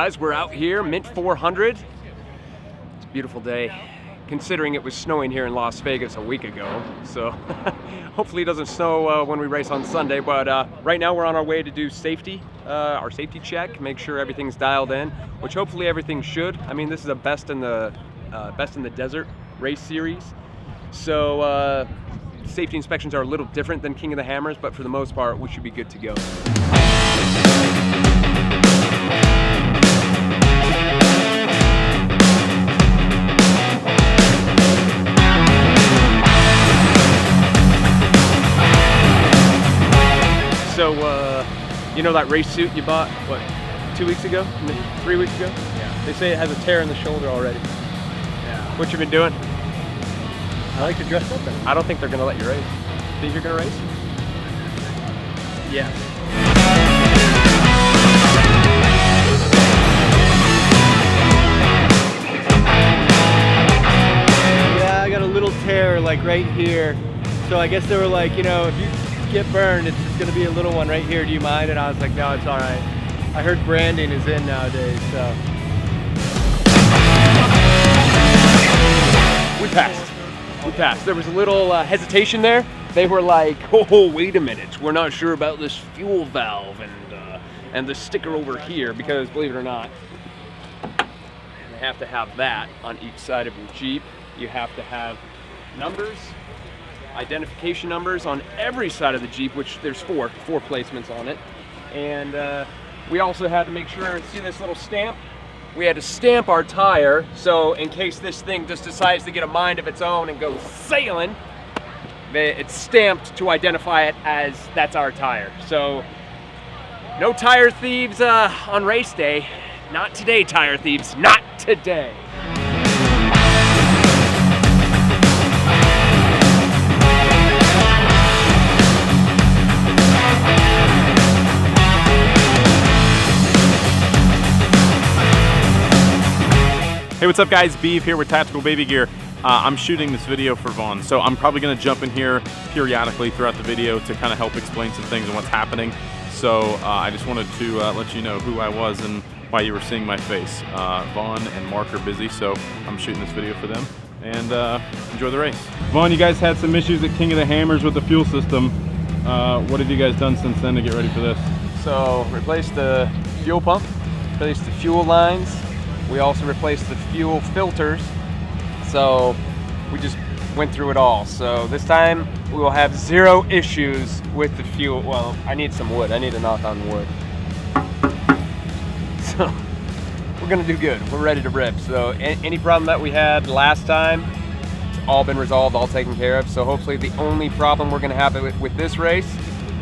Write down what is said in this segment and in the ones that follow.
guys, we're out here, Mint 400. It's a beautiful day, considering it was snowing here in Las Vegas a week ago. So hopefully it doesn't snow when we race on Sunday. But right now we're on our way to do safety, our safety check, make sure everything's dialed in, which hopefully everything should. I mean, this is a best in the desert race series. So safety inspections are a little different than King of the Hammers, but for the most part, we should be good to go. So, you know that race suit you bought, what, 2 weeks ago? 3 weeks ago? Yeah. They say it has a tear in the shoulder already. Yeah. What you been doing? I like to dress up in it. I don't think they're gonna let you race. Think you're gonna race? Yeah. Yeah, I got a little tear like right here. So I guess they were like, you know, if you get burned, it's just gonna be a little one right here. Do you mind? And I was like, no, it's all right. I heard branding is in nowadays, so. We passed. We passed. There was a little hesitation there. They were like, oh, wait a minute. We're not sure about this fuel valve and the sticker over here, because believe it or not, you have to have that on each side of your Jeep. You have to have numbers, identification numbers on every side of the Jeep, which there's four placements on it. And we also had to make sure, see this little stamp? We had to stamp our tire, so in case this thing just decides to get a mind of its own and go sailing, it's stamped to identify it as that's our tire. So no tire thieves on race day. Not today, tire thieves, not today. Hey, what's up guys? Beeve here with Tactical Baby Gear. I'm shooting this video for Vaughn, so I'm probably gonna jump in here periodically throughout the video to kind of help explain some things and what's happening. So I just wanted to let you know who I was and why you were seeing my face. Vaughn and Mark are busy, so I'm shooting this video for them, and enjoy the race. Vaughn, you guys had some issues at King of the Hammers with the fuel system. What have you guys done since then to get ready for this? So replaced the fuel pump, replaced the fuel lines. We also replaced the fuel filters, so we just went through it all. So this time we will have zero issues with the fuel. Well, I need some wood. I need to knock on wood. So we're gonna do good. We're ready to rip. So any problem that we had last time, it's all been resolved, all taken care of. So hopefully the only problem we're gonna have with this race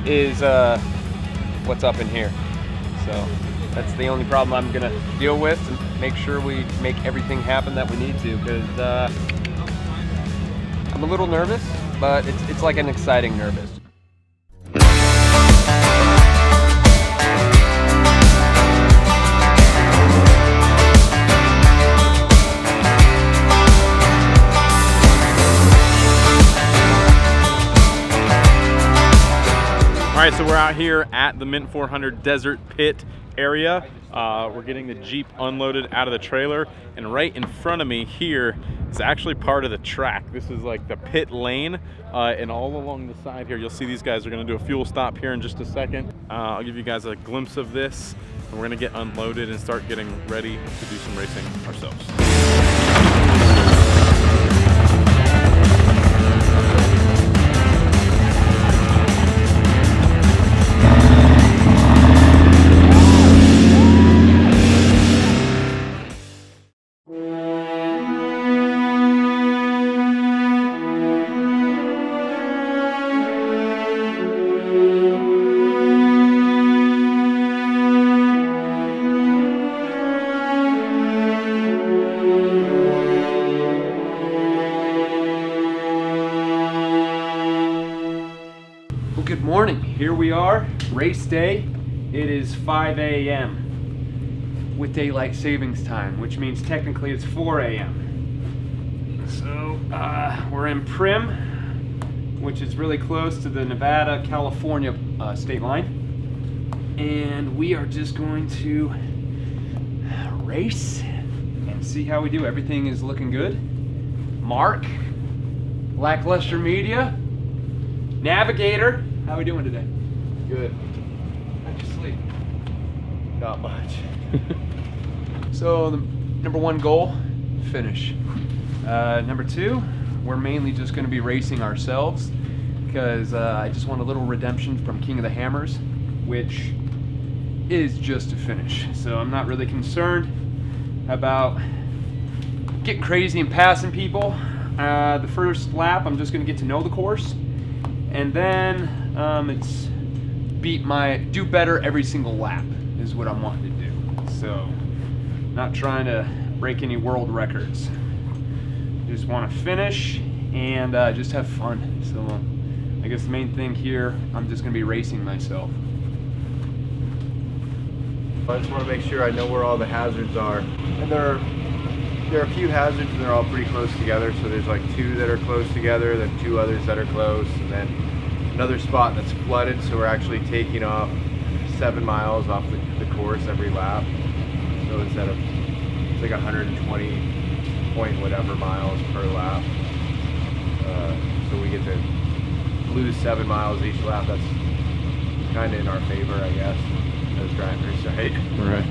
is what's up in here. So that's the only problem I'm gonna deal with, and make sure we make everything happen that we need to, because I'm a little nervous, but it's like an exciting nervous. All right, so we're out here at the Mint 400 Desert Pit area. We're getting the Jeep unloaded out of the trailer, and right in front of me here is actually part of the track. This is like the pit lane, and all along the side here, you'll see these guys are gonna do a fuel stop here in just a second. I'll give you guys a glimpse of this, and we're gonna get unloaded and start getting ready to do some racing ourselves. Good morning. Here we are, race day. It is 5 a.m. with daylight savings time, which means technically it's 4 a.m. So we're in Prim, which is really close to the Nevada-California state line. And we are just going to race and see how we do. Everything is looking good. Mark, Lackluster Media, Navigator, how we doing today? Good. How'd you sleep? Not much. So the number one goal, finish. Number two, we're mainly just going to be racing ourselves because I just want a little redemption from King of the Hammers, which is just to finish. So I'm not really concerned about getting crazy and passing people. The first lap, I'm just going to get to know the course, and then it's do better every single lap is what I'm wanting to do. So not trying to break any world records. Just want to finish and just have fun. So I guess the main thing here, I'm just going to be racing myself. I just want to make sure I know where all the hazards are. And there are a few hazards and they're all pretty close together. So there's like 2 that are close together, then 2 others that are close, and then another spot that's flooded. So we're actually taking off 7 miles off the course every lap. So instead of, it's like 120 point whatever miles per lap. So we get to lose 7 miles each lap. That's kind of in our favor, I guess, as drivers, right? Right.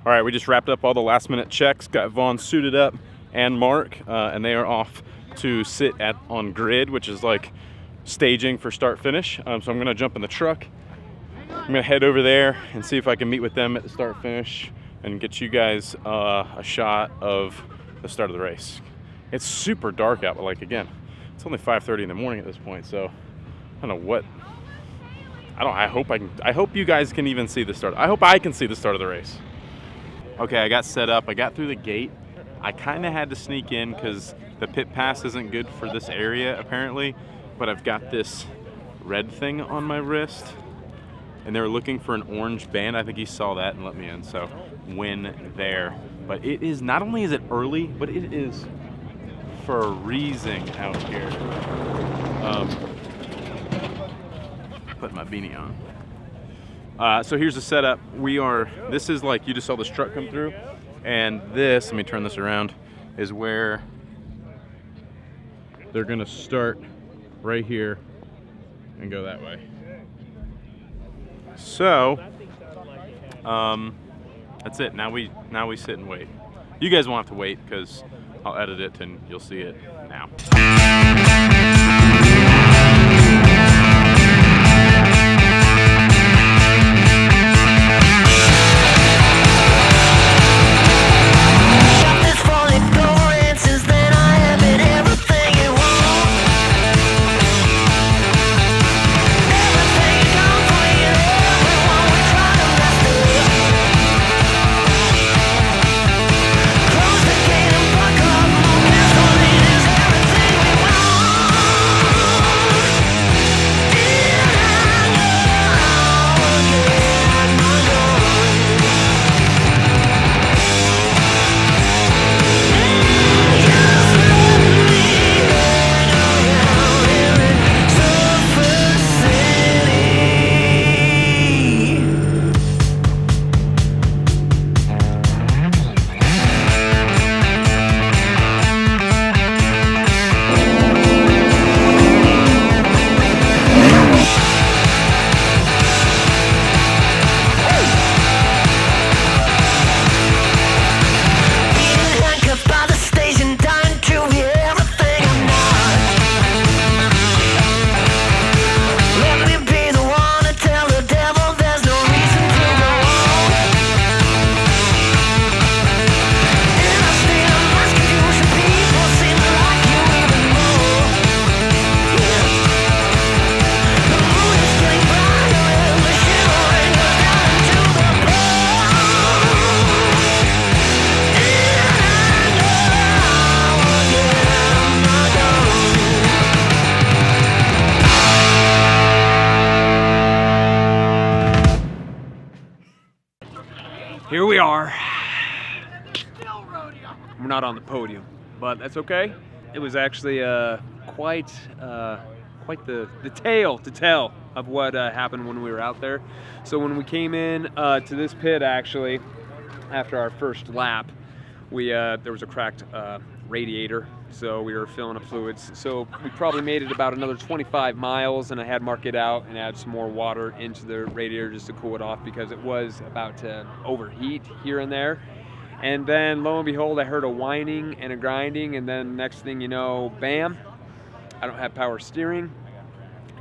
All right, we just wrapped up all the last minute checks, got Vaughn suited up and Mark, and they are off to sit on grid, which is like staging for start finish. So I'm gonna jump in the truck. I'm gonna head over there and see if I can meet with them at the start finish and get you guys a shot of the start of the race. It's super dark out, but like again, it's only 5:30 in the morning at this point, so I don't know what. I hope you guys can even see the start. I hope I can see the start of the race. Okay, I got set up. I got through the gate. I kind of had to sneak in because the pit pass isn't good for this area apparently, but I've got this red thing on my wrist, and they were looking for an orange band. I think he saw that and let me in, so win there. But it is, not only is it early, but it is freezing out here. Put my beanie on. So here's the setup. This is like, you just saw this truck come through, and this, let me turn this around, is where they're gonna start right here and go that way. So, that's it. Now we sit and wait. You guys won't have to wait because I'll edit it and you'll see it now. Here we are. we're not on the podium, but that's okay. It was actually quite the tale to tell of what happened when we were out there. So when we came in to this pit, actually, after our first lap, there was a cracked radiator, so we were filling up fluids. So we probably made it about another 25 miles, and I had Mark get out and add some more water into the radiator just to cool it off because it was about to overheat here and there. And then lo and behold, I heard a whining and a grinding, and then next thing you know, bam, I don't have power steering.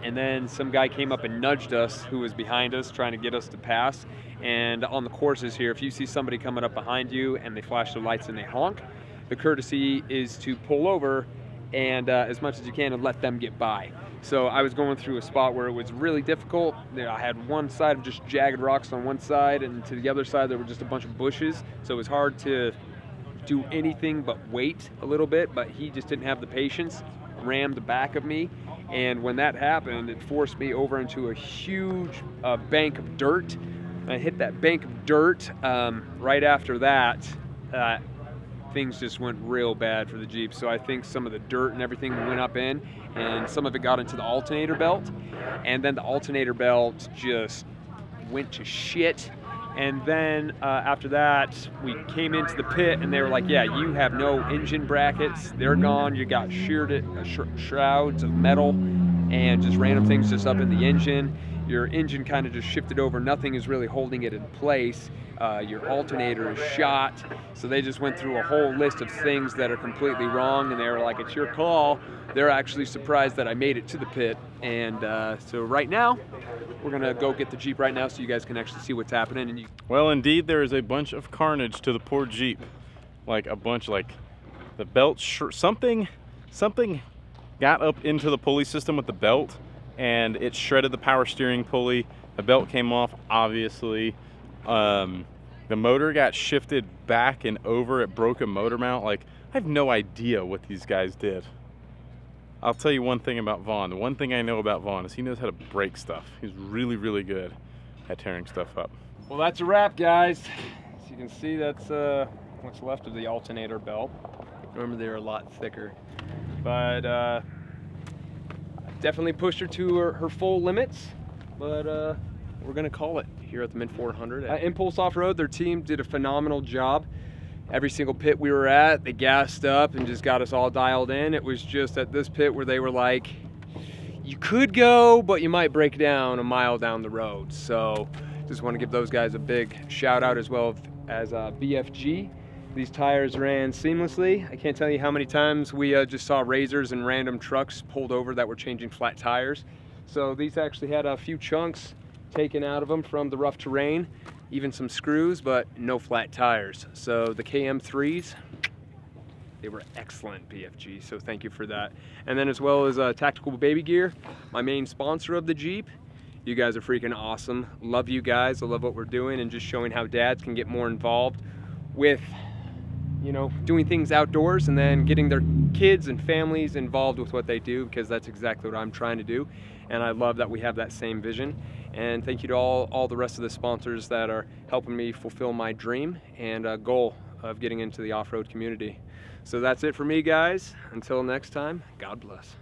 And then some guy came up and nudged us who was behind us trying to get us to pass. And on the courses here, if you see somebody coming up behind you and they flash their lights and they honk, the courtesy is to pull over and as much as you can and let them get by. So I was going through a spot where it was really difficult. I had one side of just jagged rocks on one side, and to the other side there were just a bunch of bushes. So it was hard to do anything but wait a little bit, but he just didn't have the patience, rammed the back of me. And when that happened, it forced me over into a huge bank of dirt. I hit that bank of dirt. Right after that, things just went real bad for the Jeep. So I think some of the dirt and everything went up in, and some of it got into the alternator belt. And then the alternator belt just went to shit. And then after that, we came into the pit, and they were like, yeah, you have no engine brackets. They're gone. You got shrouds of metal and just random things just up in the engine. Your engine kind of just shifted over. Nothing is really holding it in place. Your alternator is shot. So they just went through a whole list of things that are completely wrong, and they were like, it's your call. They're actually surprised that I made it to the pit. And so right now, we're gonna go get the Jeep right now so you guys can actually see what's happening. And Well, indeed, there is a bunch of carnage to the poor Jeep. Like a bunch, like the belt, something got up into the pulley system with the belt, and it shredded the power steering pulley. The belt came off, obviously. The motor got shifted back and over. It broke a motor mount. Like, I have no idea what these guys did. I'll tell you one thing about Vaughn. The one thing I know about Vaughn is he knows how to break stuff. He's really, really good at tearing stuff up. well, that's a wrap, guys. As you can see, that's what's left of the alternator belt. Normally they're a lot thicker. But definitely pushed her to her full limits. But we're gonna call it here at the Mint 400. Impulse Off-Road, their team did a phenomenal job. Every single pit we were at, they gassed up and just got us all dialed in. It was just at this pit where they were like, you could go, but you might break down a mile down the road. So just want to give those guys a big shout out, as well as BFG. These tires ran seamlessly. I can't tell you how many times we just saw razors and random trucks pulled over that were changing flat tires. So these actually had a few chunks taken out of them from the rough terrain, even some screws, but no flat tires. So the KM3s, they were excellent, BFG, so thank you for that. And then as well as Tactical Baby Gear, my main sponsor of the Jeep. You guys are freaking awesome. Love you guys. I love what we're doing and just showing how dads can get more involved with, you know, doing things outdoors and then getting their kids and families involved with what they do, because that's exactly what I'm trying to do. And I love that we have that same vision. And thank you to all the rest of the sponsors that are helping me fulfill my dream and goal of getting into the off-road community. So that's it for me, guys. Until next time, God bless.